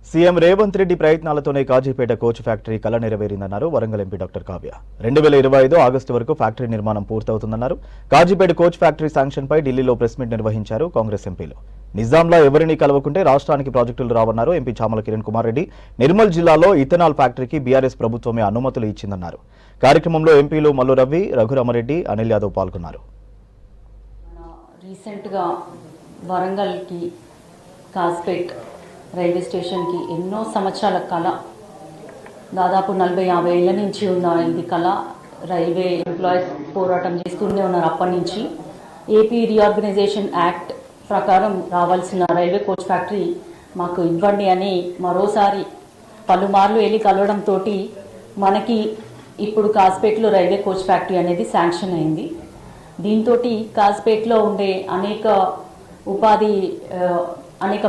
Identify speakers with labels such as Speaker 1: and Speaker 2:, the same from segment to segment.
Speaker 1: CM Revanth Reddy ప్రయత్నాలతోనే Kazipet coach factory కల నెరవేరిందన్నారు Warangal MP doctor Kavya. 2025 August వరకు ఫ్యాక్టరీ నిర్మాణం పూర్తవుతుందన్నారు. కాజీపేట కోచ్ ఫ్యాక్టరీ శాంక్షన్ పై ఢిల్లీలో ప్రెస్ మీట్ నిర్వహించారు కాంగ్రెస్ ఎంపీలు. నిజాంలో ఎవరిని కలవకుంటే రాష్ట్రానికి ప్రాజెక్టులు రావన్నారు ఎంపీ చామల కిరణ్ కుమార్ రెడ్డి. నిర్మల్ జిల్లాలో ఇథనాల్ ఫ్యాక్టరీకి బీఆర్ఎస్ ప్రభుత్వమే అనుమతులు ఇచ్చిందన్నారు. కార్యక్రమంలో ఎంపీలు మల్లు రవి, రఘురామరెడ్డి, అనిల్ యాదవ్ పాల్గొన్నారు.
Speaker 2: రీసెంట్గా వరంగల్కి కాజ్పేట్ రైల్వే స్టేషన్కి ఎన్నో సంవత్సరాల కళ, దాదాపు 40-50 ఏళ్ల నుంచి ఉన్న ఇది కళ. రైల్వే ఎంప్లాయీస్ పోరాటం చేస్తూనే ఉన్నారు అప్పటి నుంచి. ఏపీ రీఆర్గనైజేషన్ యాక్ట్ ప్రకారం రావాల్సిన రైల్వే కోచ్ ఫ్యాక్టరీ మాకు ఇవ్వండి అని మరోసారి పలుమార్లు వెళ్ళి కలవడంతో మనకి ఇప్పుడు కాజ్పేట్లో రైల్వే కోచ్ ఫ్యాక్టరీ అనేది శాంక్షన్ అయింది. దీంతో కాజ్పేట్లో ఉండే అనేక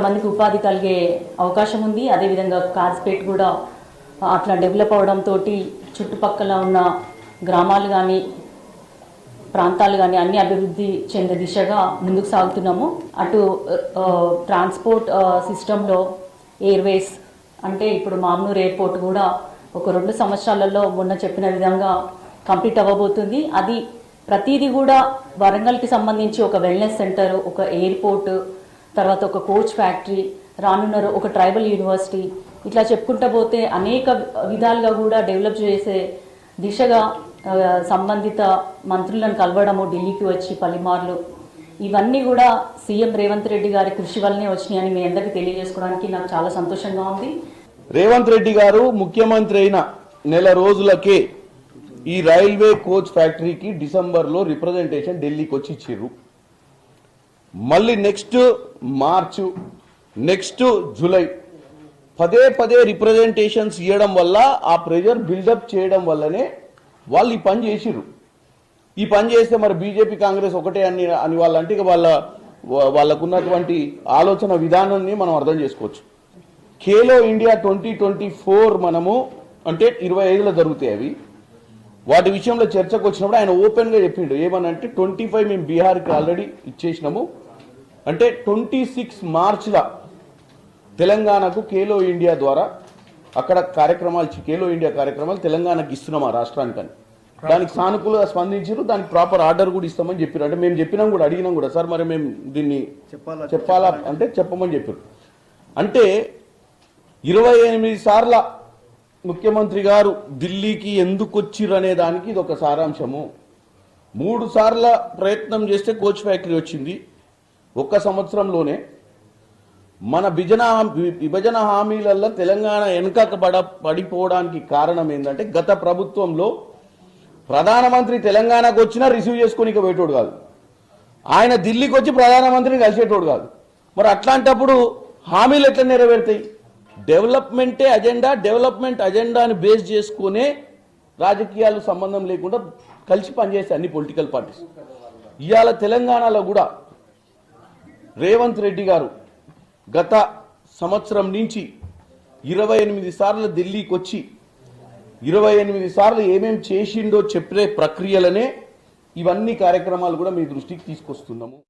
Speaker 2: మందికి ఉపాధి కలిగే అవకాశం ఉంది. అదేవిధంగా కాజ్పేట్ కూడా అట్లా డెవలప్ అవడంతో చుట్టుపక్కల ఉన్న గ్రామాలు కానీ ప్రాంతాలు కానీ అన్ని అభివృద్ధి చెందే దిశగా ముందుకు సాగుతున్నాము. అటు ట్రాన్స్పోర్ట్ సిస్టంలో ఎయిర్వేస్ అంటే ఇప్పుడు మామ్నూర్ ఎయిర్పోర్ట్ కూడా ఒక 2 సంవత్సరాలలో మొన్న చెప్పిన విధంగా కంప్లీట్ అవ్వబోతుంది. అది ప్రతిదీ కూడా వరంగల్కి సంబంధించి ఒక వెల్నెస్ సెంటర్, ఒక ఎయిర్పోర్ట్, తర్వాత ఒక కోచ్ ఫ్యాక్టరీ, రానున్న ఒక ట్రైబల్ యూనివర్సిటీ, ఇట్లా చెప్పుకుంటూ పోతే అనేక విధాలుగా కూడా డెవలప్ చేసే దిశగా సంబంధిత మంత్రులను కలవడము, ఢిల్లీకి వచ్చి పలుమార్లు, ఇవన్నీ కూడా సీఎం రేవంత్ రెడ్డి గారి కృషి వల్లనే వచ్చినాయని మీ అందరికీ తెలియజేసుకోవడానికి నాకు చాలా సంతోషంగా ఉంది.
Speaker 3: రేవంత్ రెడ్డి గారు ముఖ్యమంత్రి అయిన నెల రోజులకే ఈ రైల్వే కోచ్ ఫ్యాక్టరీకి డిసెంబర్లో రిప్రజెంటేషన్ ఢిల్లీకి వచ్చి ఇచ్చిర్రు. మళ్ళీ నెక్స్ట్ మార్చు, నెక్స్ట్ జూలై పదే రిప్రజెంటేషన్స్ ఇవ్వడం వల్ల, ఆ ప్రెజర్ బిల్డప్ చేయడం వల్లనే వాళ్ళు ఈ పని చేసిర్రు. ఈ పని చేస్తే మరి బీజేపీ కాంగ్రెస్ ఒకటే అని వాళ్ళంటే ఇక వాళ్ళకున్నటువంటి ఆలోచన విధానాన్ని మనం అర్థం చేసుకోవచ్చు. ఖేలో ఇండియా 2024 మనము అంటే 25లో జరుగుతాయి అవి. వాటి విషయంలో చర్చకు వచ్చినప్పుడు ఆయన ఓపెన్గా చెప్పిండు. ఏమనంటే 25 మేము బీహార్కి ఆల్రెడీ ఇచ్చేసినాము, అంటే 26 మార్చిలో తెలంగాణకు ఖేలో ఇండియా ద్వారా అక్కడ ఖేలో ఇండియా కార్యక్రమాలు తెలంగాణకు ఇస్తున్నాం ఆ రాష్ట్రానికని. దానికి సానుకూలంగా స్పందించారు. దానికి ప్రాపర్ ఆర్డర్ కూడా ఇస్తామని చెప్పారు. అంటే మేము చెప్పినాం కూడా, అడిగినాం కూడా, సార్ మరి మేము దీన్ని చెప్పాలా అంటే చెప్పమని చెప్పారు. అంటే 28 సార్ల ముఖ్యమంత్రి గారు ఢిల్లీకి ఎందుకు వచ్చిర్రు అనే దానికి ఇది ఒక సారాంశము. 3 సార్ల ప్రయత్నం చేస్తే కోచ్ ఫ్యాక్టరీ వచ్చింది. 1 సంవత్సరంలోనే మన విభజన హామీలలో తెలంగాణ పడిపోవడానికి కారణం ఏంటంటే, గత ప్రభుత్వంలో ప్రధానమంత్రి తెలంగాణకు వచ్చినా రిసీవ్ చేసుకోనిక పోయేటోడు కాదు, ఆయన ఢిల్లీకి వచ్చి ప్రధానమంత్రిని కలిసేటోడు కాదు. మరి అట్లాంటప్పుడు హామీలు ఎట్లా నెరవేరుతాయి? డెవలప్మెంట్ అజెండాని బేస్ చేసుకునే రాజకీయాలు సంబంధం లేకుండా కలిసి పనిచేసే అన్ని పొలిటికల్ పార్టీస్. ఇవాళ తెలంగాణలో కూడా రేవంత్ రెడ్డి గారు గత సంవత్సరం నుంచి 28 సార్లు ఢిల్లీకి వచ్చి 28 సార్లు ఏమేం చేసిండో చెప్పే ప్రక్రియలనే ఇవన్నీ కార్యక్రమాలు కూడా మీ దృష్టికి తీసుకొస్తున్నాము.